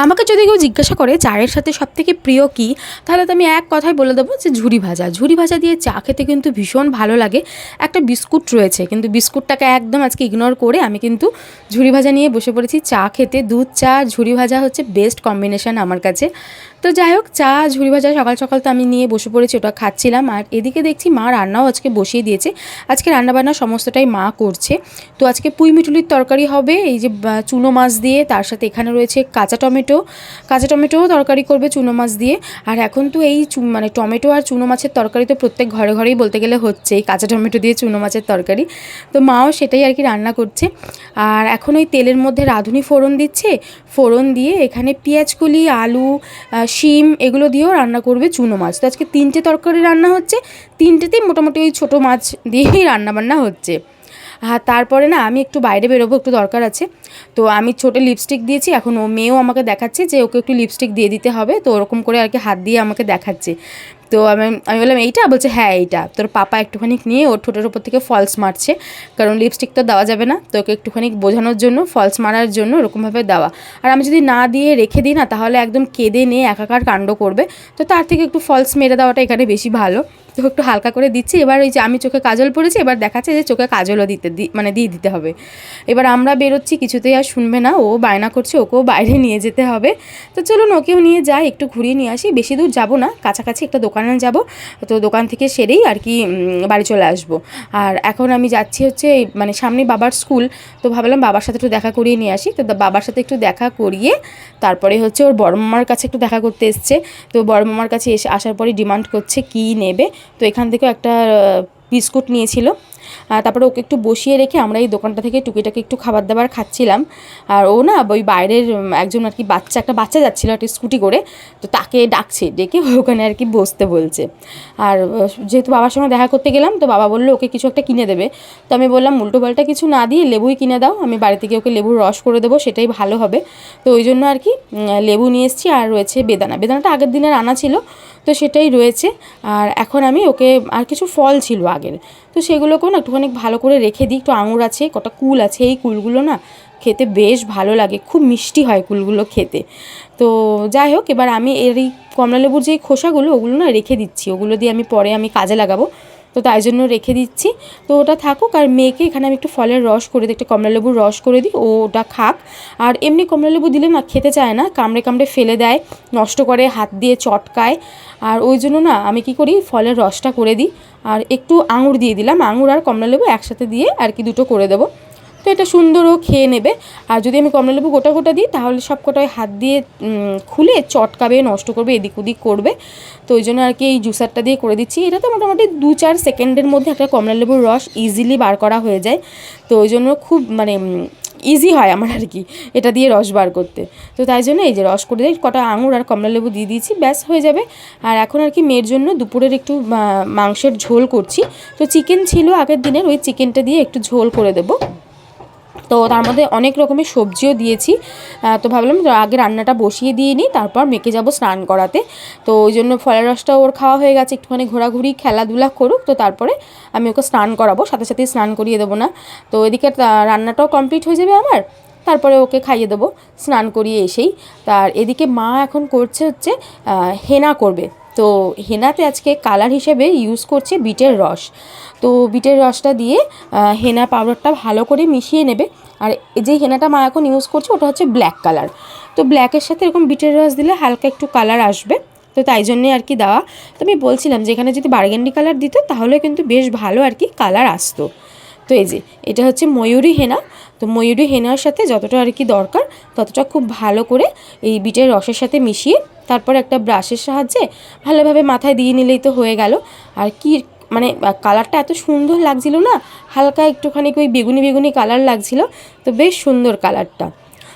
আমাকে যদি কেউ জিজ্ঞাসা করে চায়ের সাথে সবথেকে প্রিয় কী, তাহলে তো আমি এক কথায় বলে দেবো যে ঝুরি ভাজা। ঝুরি ভাজা দিয়ে চা খেতে কিন্তু ভীষণ ভালো লাগে। একটা বিস্কুট রয়েছে, কিন্তু বিস্কুটটাকে একদম আজকে ইগনোর করে আমি কিন্তু ঝুরি ভাজা নিয়ে বসে পড়েছি চা খেতে। দুধ চা ঝুরি ভাজা হচ্ছে বেস্ট কম্বিনেশন আমার কাছে। তো যাই হোক, চা ঝুরি ভাজা সকাল সকাল তো আমি নিয়ে বসে পড়েছি, ওটা খাচ্ছিলাম। আর এদিকে দেখছি মা রান্নাও আজকে বসিয়ে দিয়েছে। আজকে রান্নাবান্না সমস্তটাই মা করছে। তো আজকে পুঁই মিটুলির তরকারি হবে, এই যে চুনো মাছ দিয়ে, তার সাথে এখানে রয়েছে কাঁচা টমেটোও তরকারি করবে চুনো মাছ দিয়ে। আর এখন তো এই মানে টমেটো আর চুনো মাছের তরকারি তো প্রত্যেক ঘরে ঘরেই বলতে গেলে হচ্ছেই, কাঁচা টমেটো দিয়ে চুনো মাছের তরকারি। তো মাও সেটাই আর কি রান্না করছে। আর এখন ওই তেলের মধ্যে রাঁধুনি ফোড়ন দিচ্ছে, ফোড়ন দিয়ে এখানে পেঁয়াজকলি, আলু, শিম এগুলো দিয়েও রান্না করবে চুনো মাছ। তো আজকে 3টে তরকারি রান্না হচ্ছে, 3টেতেই মোটামুটি ওই ছোটো মাছ দিয়েই রান্নাবান্না হচ্ছে। আর তারপরে না আমি একটু বাইরে বেরোবো, একটু দরকার আছে। তো আমি ছোটো লিপস্টিক দিয়েছি, এখন ও মেয়েও আমাকে দেখাচ্ছে যে ওকে একটু লিপস্টিক দিয়ে দিতে হবে। তো ওরকম করে আর কি হাত দিয়ে আমাকে দেখাচ্ছে। তো আমি বললাম এইটা, বলছে হ্যাঁ এইটা। তোর পাপা একটুখানি নিয়ে ওর ঠোঁটের ওপর থেকে ফলস মারছে, কারণ লিপস্টিক তো দেওয়া যাবে না, তো ওকে একটুখানি বোঝানোর জন্য, ফলস মারার জন্য ওরকমভাবে দেওয়া। আর আমি যদি না দিয়ে রেখে দিই না, তাহলে একদম কেঁদে নিয়ে একাকার কাণ্ড করবে। তো তার থেকে একটু ফলস মেরে দেওয়াটা এখানে বেশি ভালো। তো একটু হালকা করে দিচ্ছি। এবার ওই যে আমি চোখে কাজল পরেছি, এবার দেখাচ্ছে যে চোখে কাজলও দিয়ে দিতে হবে। এবার আমরা বেরোচ্ছি, কিছুতেই আর শুনবে না, ও বায়না করছে ওকেও বাইরে নিয়ে যেতে হবে। তো চলুন ওকেও নিয়ে যাই, একটু ঘুরিয়ে নিয়ে আসি। বেশি দূর যাব না, কাছাকাছি একটা দোকানে যাব। তো দোকান থেকে সেরেই আর কি বাড়ি চলে আসবো। আর এখন আমি যাচ্ছি হচ্ছে মানে সামনে বাবার স্কুল। তো ভাবলাম বাবার সাথে একটু দেখা করিয়ে নিয়ে আসি। তো বাবার সাথে একটু দেখা করিয়ে তারপরে হচ্ছে ওর বড় মামার কাছে একটু দেখা করতে এসছে। তো বড় মামার কাছে আসার পরে ডিমান্ড করছে কী নেবে। তো এখান থেকেও একটা বিস্কুট নিয়েছিল। তারপরে ওকে একটু বসিয়ে রেখে আমরা এই দোকানটা থেকে টুকিটাকি একটু খাবার দাবার খাচ্ছিলাম। আর ও না ওই বাইরের একজন আর কি একটা বাচ্চা যাচ্ছিলো একটা স্কুটি করে, তো তাকে ডাকছে, ডেকে ওখানে আর কি বসতে বলছে। আর যেহেতু বাবার সঙ্গে দেখা করতে গেলাম, তো বাবা বললো ওকে কিছু একটা কিনে দেবে। তো আমি বললাম উল্টো পাল্টা কিছু না দিয়ে লেবুই কিনে দাও, আমি বাড়ি থেকে ওকে লেবুর রস করে দেবো, সেটাই ভালো হবে। তো ওই জন্য আর কি লেবু নিয়ে এসেছি। আর রয়েছে বেদানাটা আগের দিনের আনা ছিল, তো সেটাই রয়েছে। আর এখন আমি ওকে আর কিছু ফল ছিল আগের, তো সেগুলোকেও না একটুখানি ভালো করে রেখে দিই। একটু আঙুর আছে, কটা কুল আছে, এই কুলগুলো না খেতে বেশ ভালো লাগে, খুব মিষ্টি হয় কুলগুলো খেতে। তো যাই হোক, এবার আমি এর এই কমলালেবুর যেই খোসাগুলো ওগুলো না রেখে দিচ্ছি, ওগুলো দিয়ে আমি পরে কাজে লাগাবো, তো তাই জন্য রেখে দিচ্ছি। তো ওটা থাকুক। আর মেয়েকে এখানে আমি একটু ফলের রস করে দিই, একটা কমলালেবুর রস করে দিই, ওটা খাক। আর এমনি কমলালেবু দিলে না খেতে চায় না, কামড়ে কামড়ে ফেলে দেয়, নষ্ট করে, হাত দিয়ে চটকায়। আর ওই জন্য না আমি কি করি, ফলের রসটা করে দিই। আর একটু আঙুর দিয়ে দিলাম, আঙুর আর কমলালেবু একসাথে দিয়ে আর কি দুটো করে দেবো। তো এটা সুন্দরও খেয়ে নেবে। আর যদি আমি কমলালেবু গোটা গোটা দিই, তাহলে সব কটায় হাত দিয়ে খুলে চটকাবে, নষ্ট করবে, এদিক ওদিক করবে। তো ওই জন্য আর কি এই জুসারটা দিয়ে করে দিচ্ছি। এটা তো মোটামুটি 2-4 সেকেন্ডের মধ্যে একটা কমলালেবুর রস ইজিলি বার করা হয়ে যায়। তো ওই জন্য খুব মানে ইজি হয় আমার আর কি এটা দিয়ে রস বার করতে। তো তাই জন্য এই যে রস করে দিই, কটা আঙুর আর কমলালেবু দিয়ে দিয়েছি, ব্যাস হয়ে যাবে। আর এখন আর কি মেয়ের জন্য দুপুরের একটু মাংসের ঝোল করছি। তো চিকেন ছিল আগের দিনের, ওই চিকেনটা দিয়ে একটু ঝোল করে দেবো। তো তার মধ্যে অনেক রকমের সবজিও দিয়েছি। তো ভাবলাম আগে রান্নাটা বসিয়ে দিয়ে নিই, তারপর মেয়েকে যাবো স্নান করাতে। তো ওই জন্য ফলের রসটা ওর খাওয়া হয়ে গেছে, একটুখানি ঘোরাঘুরি খেলাধুলা করুক, তো তারপরে আমি ওকে স্নান করাবো, সাথে সাথেই স্নান করিয়ে দেবো না। তো এদিকে রান্নাটাও কমপ্লিট হয়ে যাবে আমার, তারপরে ওকে খাইয়ে দেবো স্নান করিয়ে এসেই। তার এদিকে মা এখন করছে হচ্ছে হেনা করবে। তো হেনাতে আজকে কালার হিসেবে ইউজ করছে বিটের রস। তো বিটের রসটা দিয়ে হেনা পাউডারটা ভালো করে মিশিয়ে নেবে। আর যে হেনাটা মা এখন ইউজ করছে ওটা হচ্ছে ব্ল্যাক কালার। তো ব্ল্যাকের সাথে এরকম বিটের রস দিলে হালকা একটু কালার আসবে, তো তাই জন্যে আর কি দেওয়া। তো আমি বলছিলাম যে এখানে যদি বার্গেন্ডি কালার দিত তাহলে কিন্তু বেশ ভালো আর কি কালার আসতো। তো এই যে এটা হচ্ছে ময়ূরী হেনা। তো ময়ূরী হেনার সাথে যতটা আর কি দরকার ততটা খুব ভালো করে এই বিটের রসের সাথে মিশিয়ে তারপর একটা ব্রাশের সাহায্যে ভালোভাবে মাথায় দিয়ে নিলেই তো হয়ে গেল। আর কি মানে কালারটা এত সুন্দর লাগছিল না, হালকা একটুখানি ওই বেগুনি বেগুনি কালার লাগছিল, তো বেশ সুন্দর কালারটা।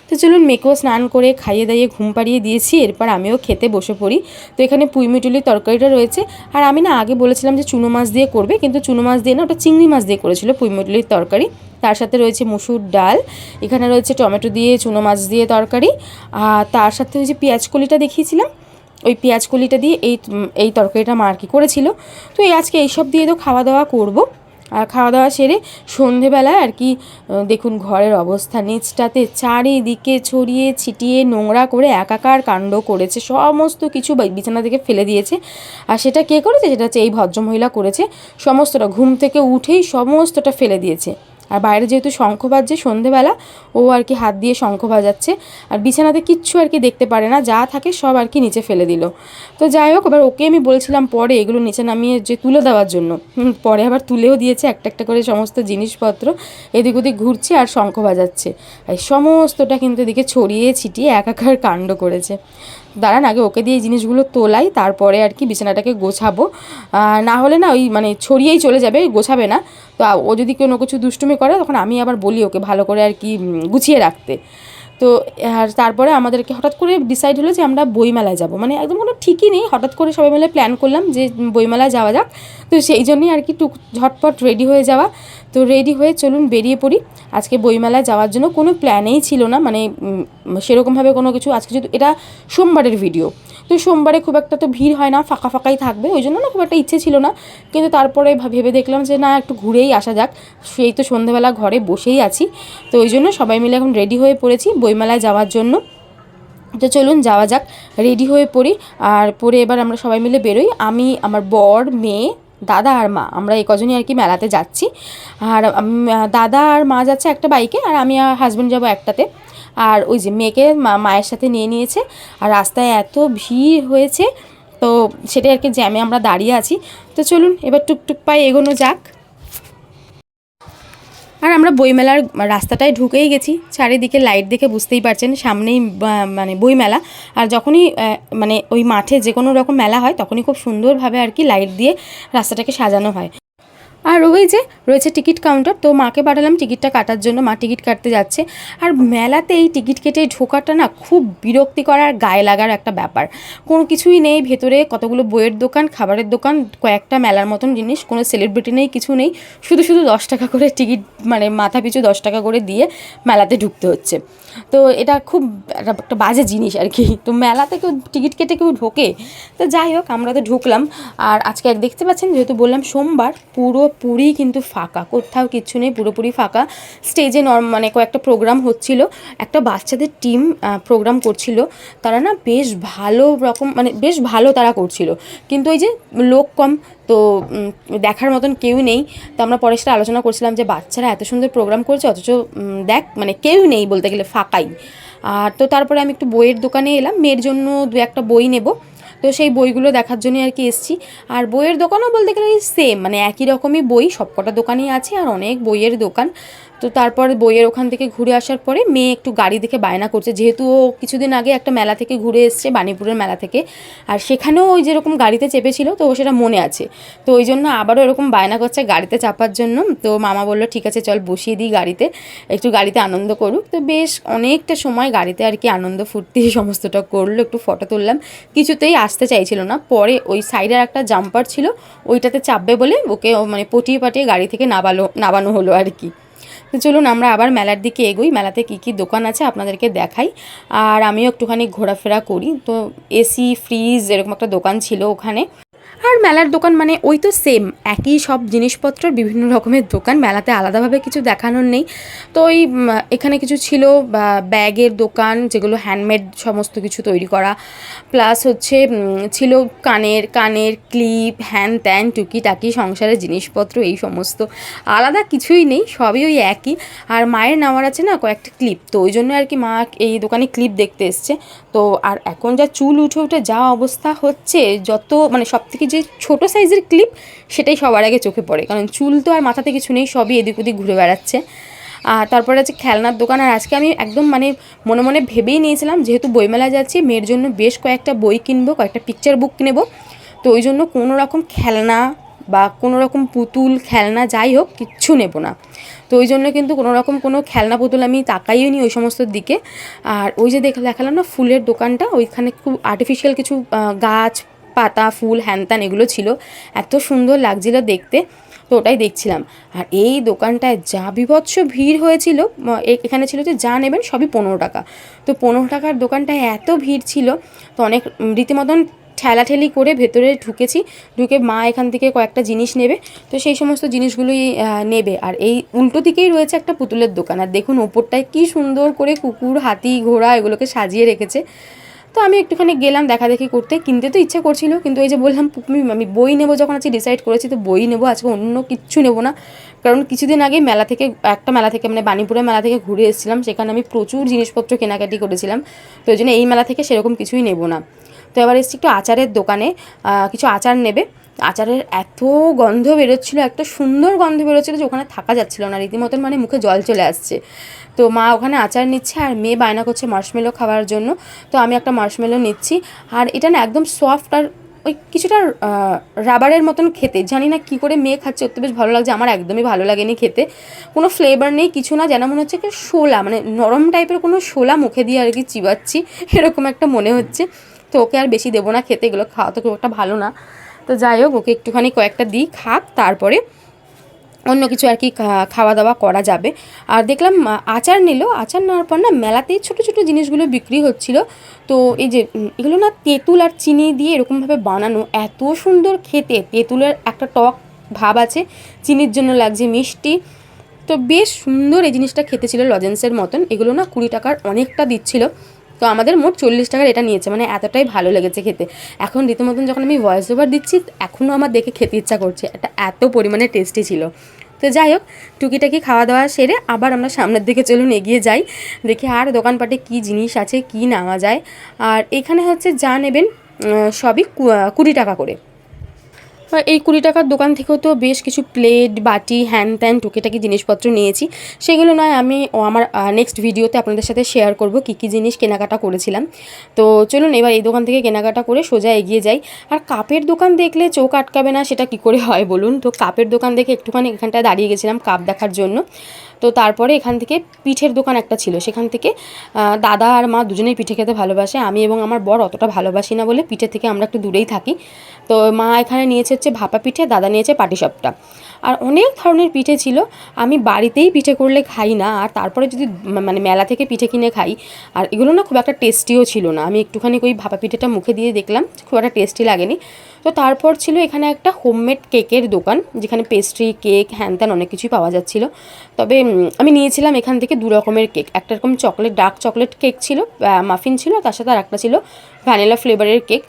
তো চলুন মেয়েকেও স্নান করে খাইয়ে দাইয়ে ঘুম পাড়িয়ে দিয়েছি, এরপর আমিও খেতে বসে পড়ি। তো এখানে পুঁই মিটুলির তরকারিটা রয়েছে। আর আমি না আগে বলেছিলাম যে চুনো মাছ দিয়ে করবে, কিন্তু চুনো মাছ দিয়ে না, ওটা চিংড়ি মাছ দিয়ে করেছিল পুঁই মিটুলির তরকারি। তার সাথে রয়েছে মুসুর ডাল, এখানে রয়েছে টমেটো দিয়ে চুনো মাছ দিয়ে তরকারি, আর তার সাথে ওই যে পেঁয়াজ কলিটা দেখিয়েছিলাম, ওই পেঁয়াজ কলিটা দিয়ে এই তরকারিটা মা আর কি করেছিল। তো আজকে এইসব দিয়ে তো খাওয়া দাওয়া করব। আর খাওয়া দাওয়া সেরে সন্ধেবেলায় আর কি দেখুন ঘরের অবস্থা, নিচটাতে চারিদিকে ছড়িয়ে ছিটিয়ে নোংরা করে একাকার কাণ্ড করেছে, সমস্ত কিছু বিছানা থেকে ফেলে দিয়েছে। আর সেটা কে করেছে? সেটা হচ্ছে এই ভদ্রমহিলা করেছে। সমস্তটা ঘুম থেকে উঠেই সমস্তটা ফেলে দিয়েছে। আর বাইরে যেহেতু শঙ্খ বাজছে সন্ধেবেলা, ও আর কি হাত দিয়ে শঙ্খ বাজাচ্ছে, আর বিছানাতে কিচ্ছু আর কি দেখতে পারে না, যা থাকে সব আর কি নিচে ফেলে দিল। তো যাই হোক, এবার ওকে আমি বলছিলাম পরে এগুলো নিচে নামিয়ে যে তুলে দেওয়ার জন্য, পরে আবার তুলেও দিয়েছে একটা একটা করে সমস্ত জিনিসপত্র, এদিক ওদিক ঘুরছে আর শঙ্খ বাজাচ্ছে। এই সমস্তটা কিন্তু এদিকে ছড়িয়ে ছিটিয়ে একাকার কাণ্ড করেছে। দাঁড়ান আগে ওকে দিয়ে এই জিনিসগুলো তোলাই, তারপরে আর কি বিছানাটাকে গোছাবো। না হলে না ওই মানে ছড়িয়েই চলে যাবে, গোছাবে না। তো ও যদি কোনো কিছু দুষ্টুমি করে তখন আমি আবার বলি ওকে ভালো করে আর কি গুছিয়ে রাখতে। তো আর তারপরে আমাদেরকে হঠাৎ করে ডিসাইড হলো যে আমরা বইমেলায় যাব, মানে একদম কোনো ঠিকই নেই, হঠাৎ করে সবাই মিলে প্ল্যান করলাম যে বইমেলায় যাওয়া যাক। তো সেই জন্যই আর কি ঝটপট রেডি হয়ে যাওয়া। তো রেডি হয়ে চলুন বেরিয়ে পড়ি। আজকে বইমেলায় যাওয়ার জন্য কোনো প্ল্যানেই ছিল না, মানে সেরকমভাবে কোনো কিছু। আজকে যেহেতু এটা সোমবারের ভিডিও, তো সোমবারে খুব একটা তো ভিড় হয় না, ফাঁকা ফাঁকাই থাকবে, ওই জন্য না খুব একটা ইচ্ছে ছিল না। কিন্তু তারপরে ভেবে দেখলাম যে না, একটু ঘুরেই আসা যাক, সেই তো সন্ধেবেলা ঘরে বসেই আছি। তো ওই জন্য সবাই মিলে এখন রেডি হয়ে পড়েছি বইমেলায় যাওয়ার জন্য। তো চলুন যাওয়া যাক, রেডি হয়ে পড়ি। আর পরে এবার আমরা সবাই মিলে বেরোই, আমি, আমার বর, মেয়ে, দাদা আর মা, আমরা এই কজনই আর কি মেলাতে যাচ্ছি। আর দাদা আর মা যাচ্ছে একটা বাইকে, আর আমি আর হাজব্যান্ড যাবো একটাতে। আর ওই যে মেয়েকে মায়ের সাথে নিয়ে নিয়েছে। আর রাস্তায় এত ভিড় হয়েছে, তো সেটাই আর কি জ্যামে আমরা দাঁড়িয়ে আছি। তো চলুন এবার টুকটুক পায়ে এগোনো যাক। আর আমরা বইমেলার রাস্তাটায় ঢুকেই গেছি, চারিদিকে লাইট দেখে বুঝতেই পারছেন সামনেই মানে বইমেলা। আর যখনই মানে ওই মাঠে যে কোনো রকম মেলা হয় তখনই খুব সুন্দরভাবে আর কি লাইট দিয়ে রাস্তাটাকে সাজানো হয়। আর ওই যে রয়েছে টিকিট কাউন্টার, তো মাকে পাঠালাম টিকিটটা কাটার জন্য, মা টিকিট কাটতে যাচ্ছে। আর মেলাতে এই টিকিট কেটে ঢোকাটা না খুব বিরক্তিকর আর গায়ে লাগার একটা ব্যাপার। কোনো কিছুই নেই ভেতরে, কতগুলো বইয়ের দোকান, খাবারের দোকান, কয়েকটা মেলার মতন জিনিস, কোনো সেলিব্রিটি নেই, কিছু নেই, শুধু শুধু 10 টাকা করে টিকিট, মানে মাথা পিছু 10 টাকা করে দিয়ে মেলাতে ঢুকতে হচ্ছে। তো এটা খুব একটা বাজে জিনিস আর কি। তো মেলাতে কেউ টিকিট কেটে কেউ ঢোকে? তো যাই হোক, আমরা তো ঢুকলাম। আর আজকে দেখতে পাচ্ছেন যেহেতু বললাম সোমবার, পুরোপুরি কিন্তু ফাঁকা, কোথাও কিচ্ছু নেই, পুরোপুরি ফাঁকা। স্টেজে মানে কয়েকটা প্রোগ্রাম হচ্ছিল, একটা বাচ্চাদের টিম প্রোগ্রাম করছিল, তারা না বেশ ভালো রকম, মানে বেশ ভালো তারা করছিল, কিন্তু ওই যে লোক কম, তো দেখার মতন কেউ নেই। তো আমরা পরে সেটা আলোচনা করছিলাম যে বাচ্চারা এত সুন্দর প্রোগ্রাম করছে, অথচ দেখ মানে কেউ নেই, বলতে গেলে ফাঁকাই। আর তো তারপরে আমি একটু বইয়ের দোকানে এলাম, মেয়ের জন্য 2-1টা বই নেব, তো সেই বইগুলো দেখার জন্য আর কি এসেছি। আর বইয়ের দোকানও বলতে গেলে সেম, মানে একই রকমই বই সবকটা দোকানেই আছে, আর অনেক বইয়ের দোকান। তো তারপর বইয়ের ওখান থেকে ঘুরে আসার পরে মেয়ে একটু গাড়ি দেখে বায়না করছে, যেহেতু ও কিছুদিন আগে একটা মেলা থেকে ঘুরে এসছে, বাণীপুরের মেলা থেকে, আর সেখানেও ওই যেরকম গাড়িতে চেপেছিল, তো ও সেটা মনে আছে। তো ওই জন্য আবারও এরকম বায়না করছে গাড়িতে চাপার জন্য। তো মামা বললো ঠিক আছে চল বসিয়ে দিই গাড়িতে, একটু গাড়িতে আনন্দ করুক। তো বেশ অনেকটা সময় গাড়িতে আর কি আনন্দ ফুর্তি সমস্তটা করলো, একটু ফটো তুললাম। কিছুতেই আসতে চাইছিল না, পরে ওই সাইডের একটা জাম্পার ছিল, ওইটাতে চাপবে বলে ওকে মানে পটিয়ে পাটিয়ে গাড়ি থেকে নামানো হলো আর কি। তো চলুন আমরা আবার মেলার দিকে এগোই, মেলাতে কী কী দোকান আছে আপনাদেরকে দেখাই, আর আমিও একটুখানি ঘোরাফেরা করি। তো এসি, ফ্রিজ এরকম একটা দোকান ছিল ওখানে। আর মেলার দোকান মানে ওই তো সেম একই সব জিনিসপত্র, বিভিন্ন রকমের দোকান, মেলাতে আলাদাভাবে কিছু দেখানোর নেই। তো ওই এখানে কিছু ছিল ব্যাগের দোকান, যেগুলো হ্যান্ডমেড সমস্ত কিছু তৈরি করা, প্লাস হচ্ছে ছিল কানের ক্লিপ, হ্যান ত্যান টুকিটাকি সংসারের জিনিসপত্র, এই সমস্ত, আলাদা কিছুই নেই, সবই ওই একই। আর মায়ের নেওয়ার আছে না কয়েকটা ক্লিপ, তো ওই জন্য আর কি মা এই দোকানে ক্লিপ দেখতে এসছে। তো আর এখন যা চুল উঠে উঠে যা অবস্থা হচ্ছে, যত মানে সব থেকে যে ছোটো সাইজের ক্লিপ সেটাই সবার আগে চোখে পড়ে, কারণ চুল তো আর মাথাতে কিছু নেই, সবই এদিক ওদিক ঘুরে বেড়াচ্ছে। আর তারপরে আছে খেলনার দোকান। আর আজকে আমি একদম মানে মনে মনে ভেবেই নিয়েছিলাম, যেহেতু বইমেলায় যাচ্ছি, মেয়ের জন্য বেশ কয়েকটা বই কিনবো, কয়েকটা পিকচার বুক নেবো। তো ওই জন্য কোনো রকম খেলনা বা কোনো রকম পুতুল খেলনা যাই হোক কিচ্ছু নেব না। তো ওই জন্য কিন্তু কোনো রকম কোনো খেলনা পুতুল আমি তাকাইও নি ওই সমস্ত দিকে। আর ওই যে দেখালাম না ফুলের দোকানটা, ওইখানে খুব আর্টিফিশিয়াল কিছু গাছ পাতা ফুল হ্যানত্যান এগুলো ছিল, এত সুন্দর লাগছিল দেখতে, তো ওটাই দেখছিলাম। আর এই দোকানটায় যা বিভৎস ভিড় হয়েছিল, এখানে ছিল যে যা নেবেন সবই 15 টাকা। তো 15 টাকার দোকানটায় এত ভিড় ছিল, তো অনেক রীতিমতন ঠেলাঠেলি করে ভেতরে ঢুকে মা এখান থেকে কয়েকটা জিনিস নেবে, তো সেই সমস্ত জিনিসগুলোই নেবে। আর এই উল্টো দিকেই রয়েছে একটা পুতুলের দোকান, আর দেখুন ওপরটায় কী সুন্দর করে কুকুর, হাতি, ঘোড়া এগুলোকে সাজিয়ে রেখেছে। তো আমি একটুখানি গেলাম দেখাদেখি করতে, কিনতে তো ইচ্ছে করছিল, কিন্তু এই যে বললাম আমি বই নেবো যখন আজকে ডিসাইড করেছি, তো বই নেবো আজকে, অন্য কিচ্ছু নেবো না। কারণ কিছুদিন আগে একটা মেলা থেকে মানে বাণীপুরের মেলা থেকে ঘুরে এসেছিলাম, সেখানে আমি প্রচুর জিনিসপত্র কেনাকাটি করেছিলাম, তো ওই জন্য এই মেলা থেকে সেরকম কিছুই নেবো না। তো এবার এসেছি একটু আচারের দোকানে, কিছু আচার নেবে। আচারের এত গন্ধ বেরোচ্ছিলো, একটা সুন্দর গন্ধ বেরোচ্ছিলো যে ওখানে থাকা যাচ্ছিলো না, রীতিমতন মানে মুখে জল চলে আসছে। তো মা ওখানে আচার নিচ্ছে আর মেয়ে বায়না করছে মার্শমেলো খাওয়ার জন্য, তো আমি একটা মার্শমেলো নিচ্ছি। আর এটা না একদম সফট আর ওই কিছুটা রাবারের মতন খেতে, জানি না কী করে মেয়ে খাচ্ছে, ওর তো বেশ ভালো লাগছে, আমার একদমই ভালো লাগেনি খেতে, কোনো ফ্লেভার নেই কিছু না, যেন মনে হচ্ছে কি শোলা, মানে নরম টাইপের কোনো শোলা মুখে দিয়ে আর কি চিবাচ্ছি, এরকম একটা মনে হচ্ছে। তো ওকে আর বেশি দেবো না খেতে, এগুলো খাওয়া তো খুব একটা ভালো না। তো যাই হোক, ওকে একটুখানি কয়েকটা দিই খাক, তারপরে অন্য কিছু আর কি খাওয়া দাওয়া করা যাবে। আর দেখলাম আচার নিল, আচার নেওয়ার পর না মেলাতেই ছোটো ছোটো জিনিসগুলো বিক্রি হচ্ছিল। তো এই যে এগুলো না তেঁতুল আর চিনি দিয়ে এরকমভাবে বানানো, এত সুন্দর খেতে, তেঁতুলের একটা টক ভাব আছে, চিনির জন্য লাগছে মিষ্টি, তো বেশ সুন্দর এই জিনিসটা খেতে ছিল, লজেন্সের মতন। এগুলো না 20 টাকার অনেকটা দিচ্ছিল, তো আমাদের মোট 40 টাকার এটা নিয়েছে, মানে এতটাই ভালো লেগেছে খেতে। এখন রীতিমতন যখন আমি ভয়েস ওভার দিচ্ছি এখনও আমার দেখে খেতে ইচ্ছা করছে, এটা এত পরিমাণে টেস্টি ছিল। তো যাই হোক, টুকিটাকি খাওয়া দাওয়া সেরে আবার আমরা সামনের দিকে চলুন এগিয়ে যাই, দেখি আর দোকানপাটে কী জিনিস আছে, কী নেওয়া যায়। আর এখানে হচ্ছে যা নেবেন সবই 20 টাকা করে। এই 20 টাকার দোকান থেকেও তো বেশ কিছু প্লেট, বাটি, হ্যান ত্যান টুকিটাকি জিনিসপত্র নিয়েছি, সেগুলো নয় আমি আমার নেক্সট ভিডিওতে আপনাদের সাথে শেয়ার করব কী কী জিনিস কেনাকাটা করেছিলাম। তো চলুন এবার এই দোকান থেকে কেনাকাটা করে সোজা এগিয়ে যাই। আর কাপের দোকান দেখলে চোখ আটকাবে না, সেটা কি করে হয় বলুন। তো কাপের দোকান দেখে একটুখানি এখানটায় দাঁড়িয়ে গেছিলাম কাপ দেখার জন্য। তো তারপরে এখান থেকে পিঠের দোকান একটা ছিল, সেখান থেকে দাদা আর মা দুজনেই পিঠে খেতে ভালোবাসে, আমি এবং আমার বর অতটা ভালোবাসি না বলে পিঠে থেকে আমরা একটু দূরেই থাকি। তো মা এখানে নিয়েছে হচ্ছে ভাপা পিঠে, দাদা নিয়েছে পাটিসাপটা, আর অনেক ধরনের পিঠে ছিল। আমি বাড়িতেই পিঠে করলে খাই না, আর তারপরে যদি মানে মেলা থেকে পিঠে কিনে খাই, আর এগুলো না খুব একটা টেস্টিও ছিল না। আমি একটুখানি ওই ভাপা পিঠেটা মুখে দিয়ে দেখলাম, খুব একটা টেস্টি লাগেনি। তো তারপর ছিল এখানে একটা হোমমেড কেকের দোকান, যেখানে পেস্ট্রি, কেক, হ্যান ত্যান অনেক কিছুই পাওয়া যাচ্ছিলো। তবে আমি নিয়েছিলাম এখান থেকে 2 রকমের কেক, একটা এরকম ডার্ক চকলেট কেক ছিল, মাফিন ছিল, তার সাথে আর একটা ছিল ভ্যানিলা ফ্লেভারের কেক।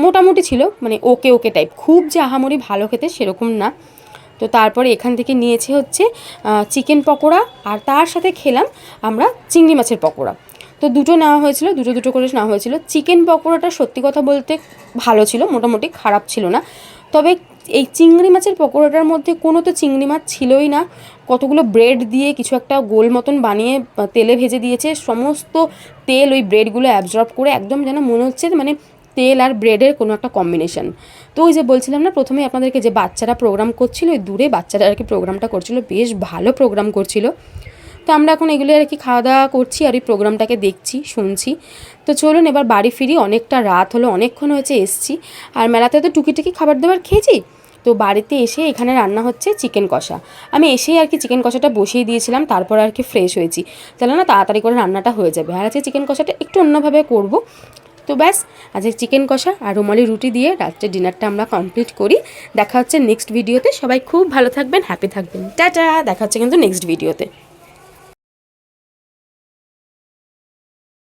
মোটামুটি ছিল, মানে ওকে টাইপ, খুব যে আহামরি ভালো খেতে সেরকম না। তো তারপরে এখান থেকে নিয়েছে হচ্ছে চিকেন পকোড়া, আর তার সাথে খেলাম আমরা চিংড়ি মাছের পকোড়া। তো দুটো নেওয়া হয়েছিল, দুটো করে নেওয়া হয়েছিল। চিকেন পকোড়াটা সত্যি কথা বলতে ভালো ছিল, মোটামুটি খারাপ ছিল না। তবে এই চিংড়ি মাছের পকোড়াটার মধ্যে কোনো তো চিংড়ি মাছ ছিলই না, কতগুলো ব্রেড দিয়ে কিছু একটা গোল মতন বানিয়ে তেলে ভেজে দিয়েছে, সমস্ত তেল ওই ব্রেডগুলো অ্যাবজর্ব করে একদম যেন মনে হচ্ছে মানে তেল আর ব্রেডের কোনো একটা কম্বিনেশন। তো ওই যে বলছিলাম না প্রথমেই আপনাদেরকে, যে বাচ্চারা প্রোগ্রাম করছিল, ওই দূরে বাচ্চারা আর কি প্রোগ্রামটা করছিল, বেশ ভালো প্রোগ্রাম করছিল। তো আমরা এখন এগুলো আর কি খাওয়া দাওয়া করছি আর এই প্রোগ্রামটাকে দেখছি, শুনছি। তো চলুন এবার বাড়ি ফিরি, অনেকটা রাত হলো, অনেকক্ষণ হয়েছে এসছি, আর মেলাতে তো টুকিটাকি খাবার দাবার খেয়েছি। তো বাড়িতে এসে এখানে রান্না হচ্ছে চিকেন কষা। আমি এসেই আর কি চিকেন কষাটা বসিয়ে দিয়েছিলাম, তারপর আর কি ফ্রেশ হয়েছি, তাহলে না তাড়াতাড়ি করে রান্নাটা হয়ে যাবে। আর আজকে চিকেন কষাটা একটু অন্যভাবে করব। তো ব্যাস, আজকে চিকেন কষা আর রুমালি রুটি দিয়ে রাত্রের ডিনারটা আমরা কমপ্লিট করি। দেখা হচ্ছে নেক্সট ভিডিওতে, সবাই খুব ভালো থাকবেন, হ্যাপি থাকবেন, টাটা। দেখা হচ্ছে কিন্তু নেক্সট ভিডিওতে।